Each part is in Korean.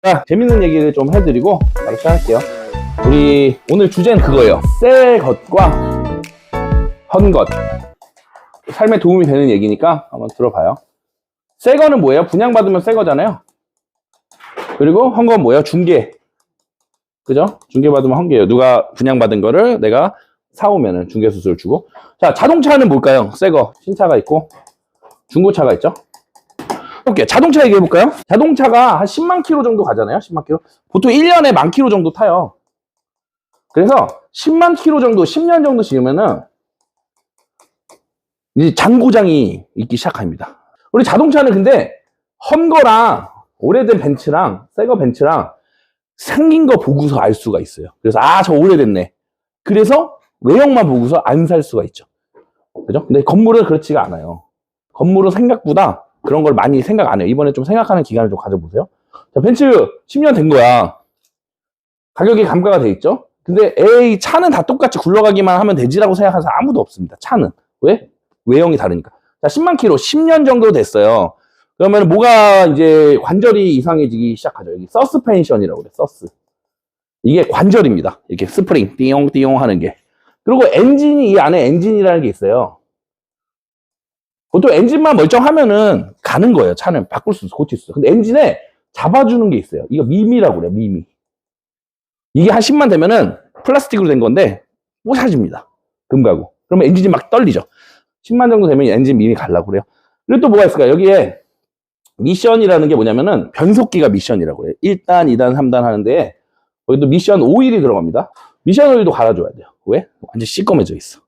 자, 재밌는 얘기를 좀 해드리고 바로 시작할게요. 우리 오늘 주제는 그거예요. 새 것과 헌 것. 삶에 도움이 되는 얘기니까 한번 들어봐요. 새 거는 뭐예요? 분양받으면 새 거잖아요. 그리고 헌 건 뭐예요? 중개. 그죠? 중개받으면 헌게예요. 누가 분양받은 거를 내가 사오면은 중개수수료 주고. 자, 자동차는 뭘까요? 새 거. 신차가 있고 중고차가 있죠. 볼게요. 자동차 얘기해볼까요? 자동차가 한 10만 킬로 정도 가잖아요. 10만 킬로. 보통 1년에 10,000 킬로 정도 타요. 그래서 10만 킬로 정도, 10년 정도 지으면은 이제 잔고장이 있기 시작합니다. 우리 자동차는 근데 헌 거랑 오래된 벤츠랑 새거 벤츠랑 생긴 거 보고서 알 수가 있어요. 그래서 저 오래됐네. 그래서 외형만 보고서 안 살 수가 있죠. 그죠? 근데 건물은 그렇지가 않아요. 건물은 생각보다 그런 걸 많이 생각 안 해요. 이번에 좀 생각하는 기간을 좀 가져보세요. 자, 벤츠 10년 된 거야. 가격이 감가가 돼 있죠? 근데 에이, 차는 다 똑같이 굴러가기만 하면 되지라고 생각하는 사람 아무도 없습니다. 차는. 왜? 외형이 다르니까. 자, 10만 킬로, 10년 정도 됐어요. 그러면 뭐가 이제 관절이 이상해지기 시작하죠. 여기 서스펜션이라고 그래, 서스. 이게 관절입니다. 이렇게 스프링, 띠용띠용 하는 게. 그리고 엔진이, 이 안에 엔진이라는 게 있어요. 보통 엔진만 멀쩡하면은 가는 거예요. 차는 바꿀 수 있어, 고칠 수 있어. 근데 엔진에 잡아주는 게 있어요. 이거 미미라고 그래, 미미. 이게 한 10만 되면은 플라스틱으로 된 건데 부서집니다. 금가고. 그러면 엔진이 막 떨리죠. 10만 정도 되면 엔진 미미 가려고 그래요. 그리고 또 뭐가 있을까요? 여기에 미션이라는 게 뭐냐면은 변속기가 미션이라고 해요. 1단, 2단, 3단 하는데 여기도 미션 오일이 들어갑니다. 미션 오일도 갈아줘야 돼요. 왜? 완전 시꺼매져 있어.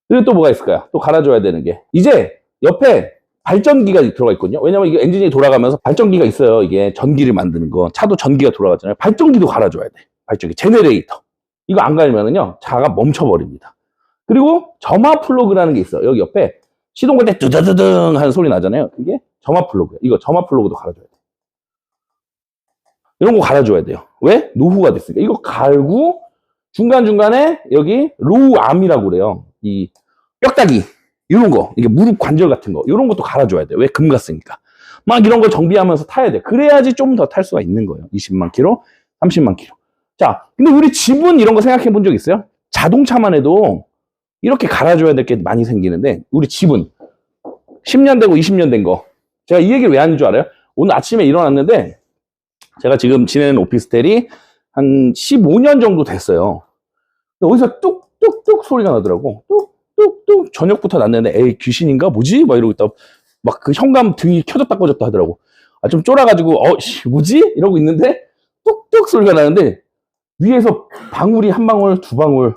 그리고 또 뭐가 있을까요? 또 갈아줘야 되는 게 이제 옆에 발전기가 들어가 있거든요. 왜냐면 이게 엔진이 돌아가면서 발전기가 있어요. 이게 전기를 만드는 거. 차도 전기가 돌아가잖아요. 발전기도 갈아줘야 돼. 발전기, 제네레이터. 이거 안 갈면은요, 차가 멈춰버립니다. 그리고 점화 플러그라는 게 있어요. 여기 옆에 시동 걸 때 뜨드드등 하는 소리 나잖아요. 그게 점화 플러그예요. 이거 점화 플러그도 갈아줘야 돼. 이런 거 갈아줘야 돼요. 왜? 노후가 됐으니까. 이거 갈고 중간중간에 여기 로우 암이라고 그래요. 이 뼈다귀 이런 거, 이게 무릎 관절 같은 거 이런 것도 갈아줘야 돼요. 왜? 금 갔으니까. 막 이런 걸 정비하면서 타야 돼. 그래야지 좀 더 탈 수가 있는 거예요. 20만 킬로, 30만 킬로. 자, 근데 우리 집은 이런 거 생각해 본 적 있어요? 자동차만 해도 이렇게 갈아줘야 될 게 많이 생기는데 우리 집은 10년 되고 20년 된 거. 제가 이 얘기를 왜 하는 줄 알아요? 오늘 아침에 일어났는데 제가 지금 지내는 오피스텔이 한 15년 정도 됐어요. 어디서 뚝뚝뚝 소리가 나더라고. 뚝뚝뚝 저녁부터 났는데 에이 귀신인가 뭐지? 막 이러고 있다. 막 그 현관 등이 켜졌다 꺼졌다 하더라고. 좀 쫄아가지고 뭐지? 이러고 있는데 뚝뚝 소리가 나는데 위에서 방울이 한 방울 두 방울.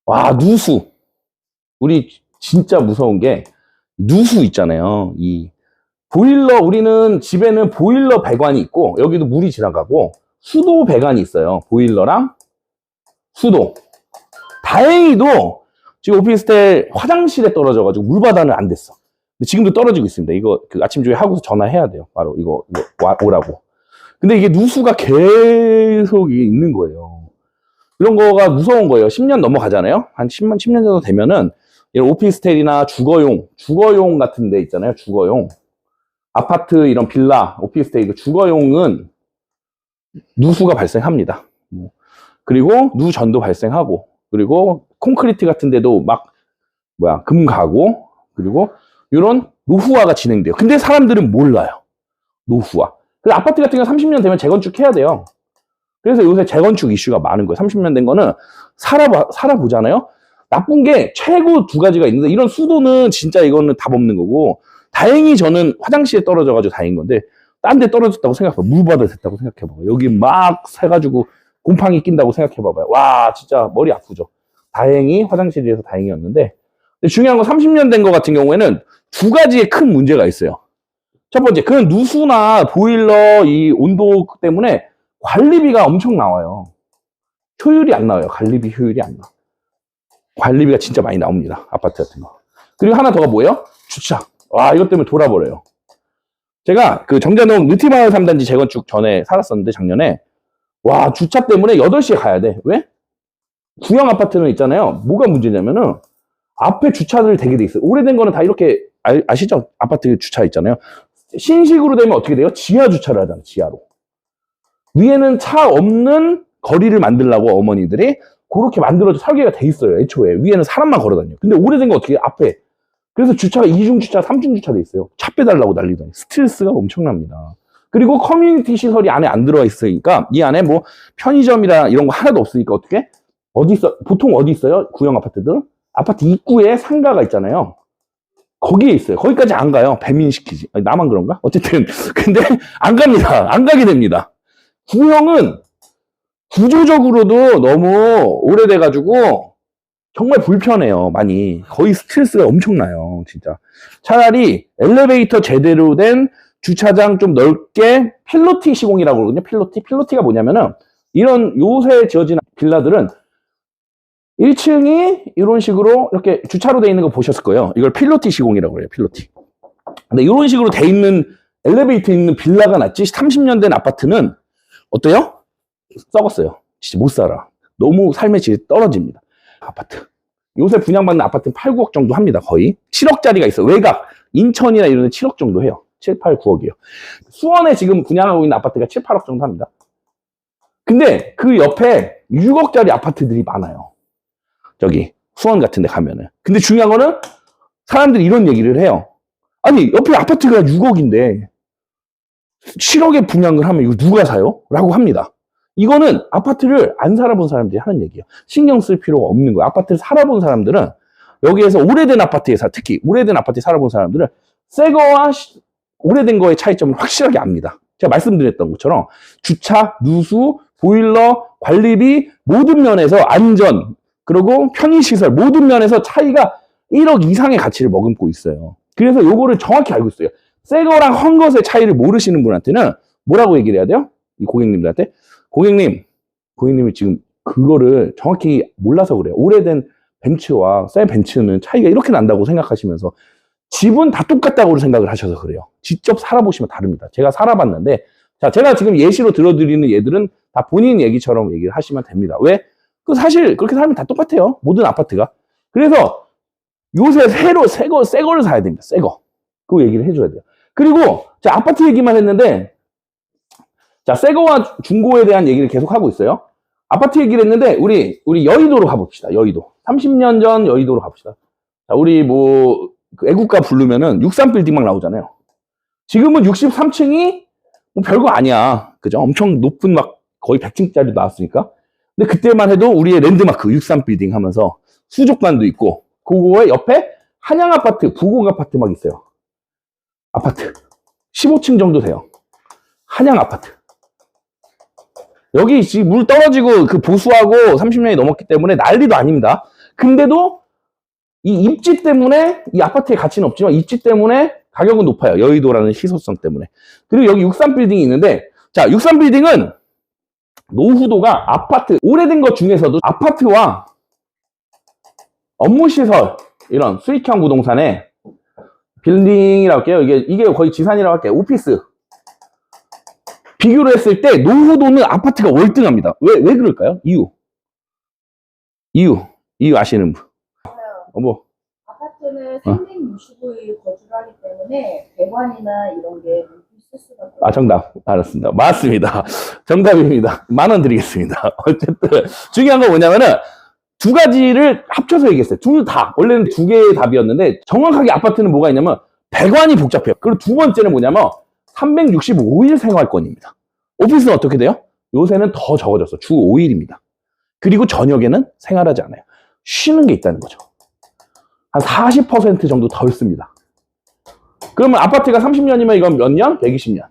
와, 누수. 우리 진짜 무서운 게 누수 있잖아요. 이 보일러, 우리는 집에는 보일러 배관이 있고 여기도 물이 지나가고 수도 배관이 있어요. 보일러랑 수도. 다행히도 지금 오피스텔 화장실에 떨어져가지고 물받아는 안 됐어. 근데 지금도 떨어지고 있습니다. 이거 아침 중에 하고서 전화해야 돼요. 바로 이거 오라고. 근데 이게 누수가 계속 있는 거예요. 이런 거가 무서운 거예요. 10년 넘어가잖아요. 한 10년 정도 되면은 이런 오피스텔이나 주거용 같은 데 있잖아요. 주거용. 아파트 이런 빌라, 오피스텔 이거 주거용은 누수가 발생합니다. 그리고 누전도 발생하고 그리고 콘크리트 같은 데도 막 금 가고 그리고 이런 노후화가 진행돼요. 근데 사람들은 몰라요. 노후화. 그래서 아파트 같은 경우 30년 되면 재건축해야 돼요. 그래서 요새 재건축 이슈가 많은 거예요. 30년 된 거는 살아보잖아요. 나쁜 게 최고 두 가지가 있는데 이런 수도는 진짜 이거는 답 없는 거고 다행히 저는 화장실에 떨어져가지고 다행인 건데 딴 데 떨어졌다고 생각해봐요. 물받아 됐다고 생각해봐요. 여기 막 새가지고 곰팡이 낀다고 생각해봐봐요. 와 진짜 머리 아프죠. 다행히 화장실에서 다행이었는데 중요한 건 30년 된 거 같은 경우에는 두 가지의 큰 문제가 있어요. 첫 번째, 그런 누수나 보일러 이 온도 때문에 관리비가 엄청 나와요. 효율이 안 나와요. 관리비 효율이 안 나. 관리비가 진짜 많이 나옵니다. 아파트 같은 거. 그리고 하나 더가 뭐예요? 주차. 와, 이것 때문에 돌아버려요. 제가 그 정자동 느티마을 3단지 재건축 전에 살았었는데 작년에 와, 주차 때문에 8시에 가야 돼. 왜? 구형 아파트는 있잖아요. 뭐가 문제냐면은 앞에 주차를 되게 돼 있어요. 오래된 거는 다 이렇게 아시죠? 아파트 주차 있잖아요. 신식으로 되면 어떻게 돼요? 지하 주차를 하잖아요. 지하로. 위에는 차 없는 거리를 만들려고 어머니들이 그렇게 만들어져 설계가 돼 있어요. 애초에 위에는 사람만 걸어다녀요. 근데 오래된 거 어떻게 해? 앞에 그래서 주차가 2중 주차, 3중 주차 돼 있어요. 차 빼달라고 난리더니 스트레스가 엄청납니다. 그리고 커뮤니티 시설이 안에 안 들어가 있으니까 이 안에 뭐 편의점이나 이런 거 하나도 없으니까 어떻게? 어디 있어? 보통 어디 있어요? 구형 아파트들? 아파트 입구에 상가가 있잖아요. 거기에 있어요. 거기까지 안 가요. 배민시키지. 아니, 나만 그런가? 어쨌든 근데 안 갑니다. 안 가게 됩니다. 구형은 구조적으로도 너무 오래돼가지고 정말 불편해요. 많이. 거의 스트레스가 엄청나요. 진짜. 차라리 엘리베이터 제대로 된 주차장 좀 넓게 필로티 시공이라고 그러거든요. 필로티가 뭐냐면은 이런 요새 지어진 빌라들은 1층이 이런 식으로 이렇게 주차로 돼 있는 거 보셨을 거예요. 이걸 필로티 시공이라고 그래요. 필로티. 근데 이런 식으로 돼 있는 엘리베이터 있는 빌라가 낫지 30년 된 아파트는 어때요? 썩었어요. 진짜 못 살아. 너무 삶의 질이 떨어집니다. 아파트. 요새 분양받는 아파트는 8, 9억 정도 합니다. 거의. 7억짜리가 있어요. 외곽. 인천이나 이런 데 7억 정도 해요. 7, 8, 9억이요. 수원에 지금 분양하고 있는 아파트가 7, 8억 정도 합니다. 근데 그 옆에 6억짜리 아파트들이 많아요. 저기 수원 같은 데 가면은. 근데 중요한 거는 사람들이 이런 얘기를 해요. 아니 옆에 아파트가 6억인데 7억에 분양을 하면 이거 누가 사요? 라고 합니다. 이거는 아파트를 안 살아본 사람들이 하는 얘기예요. 신경 쓸 필요가 없는 거예요. 아파트를 살아본 사람들은 여기에서 오래된 아파트에 특히 오래된 아파트에 살아본 사람들은 새 거와 오래된 거의 차이점을 확실하게 압니다. 제가 말씀드렸던 것처럼 주차, 누수, 보일러, 관리비 모든 면에서 안전 그리고 편의시설 모든 면에서 차이가 1억 이상의 가치를 머금고 있어요. 그래서 요거를 정확히 알고 있어요. 새 거랑 헌 것의 차이를 모르시는 분한테는 뭐라고 얘기를 해야 돼요? 이 고객님들한테 고객님이 지금 그거를 정확히 몰라서 그래요. 오래된 벤츠와 새 벤츠는 차이가 이렇게 난다고 생각하시면서 집은 다 똑같다고 생각을 하셔서 그래요. 직접 살아보시면 다릅니다. 제가 살아봤는데 자, 제가 지금 예시로 들어드리는 얘들은 다 본인 얘기처럼 얘기를 하시면 됩니다. 왜? 그 사실 그렇게 살면 다 똑같아요. 모든 아파트가. 그래서 요새 새 거를 사야 됩니다. 새 거. 그거 얘기를 해줘야 돼요. 그리고 자, 아파트 얘기만 했는데 자, 새 거와 중고에 대한 얘기를 계속 하고 있어요. 아파트 얘기를 했는데 우리 여의도로 가봅시다. 여의도. 30년 전 여의도로 갑시다. 자, 우리 그 애국가 부르면은 63빌딩 막 나오잖아요. 지금은 63층이 뭐 별거 아니야. 그죠? 엄청 높은 막 거의 100층짜리 나왔으니까. 근데 그때만 해도 우리의 랜드마크 63빌딩 하면서 수족관도 있고 그거에 옆에 한양 아파트, 부곡 아파트 막 있어요. 아파트. 15층 정도 돼요. 한양 아파트. 여기 지금 물 떨어지고 그 보수하고 30년이 넘었기 때문에 난리도 아닙니다. 근데도 이 입지 때문에 이 아파트의 가치는 없지만 입지 때문에 가격은 높아요. 여의도라는 희소성 때문에. 그리고 여기 63빌딩이 있는데 자, 63빌딩은 노후도가 아파트, 오래된 것 중에서도 아파트와 업무시설, 이런 수익형 부동산에 빌딩이라고 할게요. 이게 거의 지산이라고 할게요. 오피스. 비교를 했을 때 노후도는 아파트가 월등합니다. 왜 그럴까요? 이유 아시는 분? 뭐. 아파트는 365일 거주를 하기 때문에 배관이나 이런 게 실수가 정답. 알았습니다. 맞습니다. 정답입니다. 10,000원 드리겠습니다. 어쨌든 중요한 건 뭐냐면은 두 가지를 합쳐서 얘기했어요. 둘 다. 원래는 두 개의 답이었는데 정확하게 아파트는 뭐가 있냐면 배관이 복잡해요. 그리고 두 번째는 뭐냐면 365일 생활권입니다. 오피스는 어떻게 돼요? 요새는 더 적어졌어. 주 5일입니다. 그리고 저녁에는 생활하지 않아요. 쉬는 게 있다는 거죠. 한 40% 정도 덜 씁니다. 그러면 아파트가 30년이면 이건 몇 년? 120년.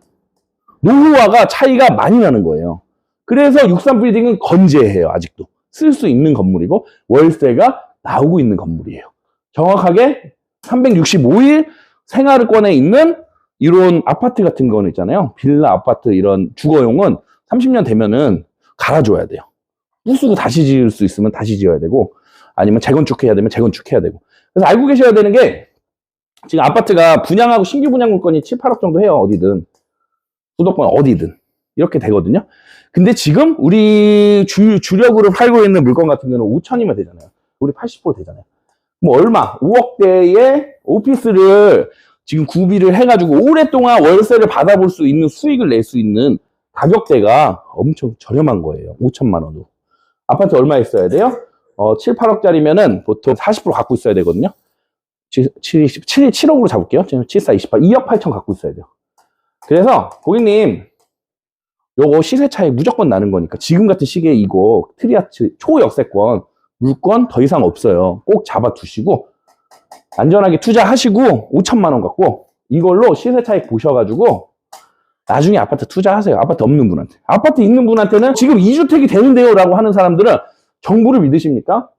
노후화가 차이가 많이 나는 거예요. 그래서 63빌딩은 건재해요. 아직도. 쓸 수 있는 건물이고 월세가 나오고 있는 건물이에요. 정확하게 365일 생활권에 있는 이런 아파트 같은 거는 있잖아요. 빌라, 아파트 이런 주거용은 30년 되면은 갈아줘야 돼요. 부수고 다시 지을 수 있으면 다시 지어야 되고 아니면 재건축해야 되면 재건축해야 되고. 그래서 알고 계셔야 되는 게 지금 아파트가 분양하고 신규 분양 물건이 7, 8억 정도 해요. 어디든. 수도권 어디든. 이렇게 되거든요. 근데 지금 우리 주력으로 팔고 있는 물건 같은 경우는 5천이면 되잖아요. 우리 80% 되잖아요. 뭐 얼마? 5억대의 오피스를 지금 구비를 해가지고 오랫동안 월세를 받아볼 수 있는 수익을 낼 수 있는 가격대가 엄청 저렴한 거예요. 5천만 원으로. 아파트 얼마 있어야 돼요? 7, 8억짜리면은 보통 40% 갖고 있어야 되거든요. 7억으로 잡을게요. 7, 4, 28. 2억 8천 갖고 있어야 돼요. 그래서 고객님, 요거 시세 차익 무조건 나는 거니까 지금 같은 시기에 이거 트리아트 초역세권 물건 더 이상 없어요. 꼭 잡아두시고 안전하게 투자하시고 5천만 원 갖고 이걸로 시세 차익 보셔가지고 나중에 아파트 투자하세요. 아파트 없는 분한테. 아파트 있는 분한테는 지금 2주택이 되는데요 라고 하는 사람들은 정부를 믿으십니까?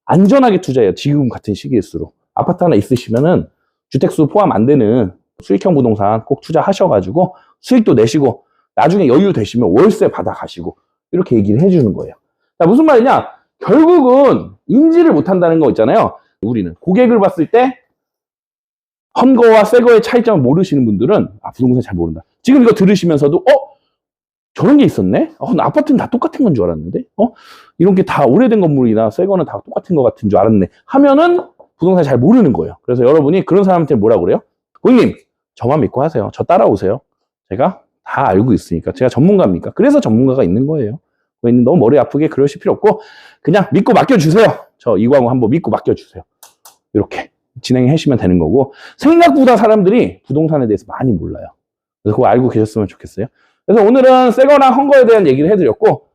안전하게 투자해요. 지금 같은 시기일수록. 아파트 하나 있으시면은 주택수 포함 안 되는 수익형 부동산 꼭 투자하셔가지고 수익도 내시고 나중에 여유 되시면 월세 받아가시고 이렇게 얘기를 해주는 거예요. 자, 무슨 말이냐? 결국은 인지를 못한다는 거 있잖아요. 우리는 고객을 봤을 때 헌거와 새거의 차이점을 모르시는 분들은 부동산 잘 모른다. 지금 이거 들으시면서도 저런 게 있었네? 나 아파트는 다 똑같은 건 줄 알았는데? 이런 게 다 오래된 건물이나 새거는 다 똑같은 것 같은 줄 알았네. 하면은 부동산 잘 모르는 거예요. 그래서 여러분이 그런 사람한테 뭐라 그래요? 고객님, 저만 믿고 하세요. 저 따라오세요. 제가 다 알고 있으니까. 제가 전문가입니까? 그래서 전문가가 있는 거예요. 고객님 너무 머리 아프게 그러실 필요 없고 그냥 믿고 맡겨주세요. 저 이광호 한번 믿고 맡겨주세요. 이렇게 진행해 주시면 되는 거고 생각보다 사람들이 부동산에 대해서 많이 몰라요. 그래서 그거 알고 계셨으면 좋겠어요. 그래서 오늘은 새거나 헌거에 대한 얘기를 해드렸고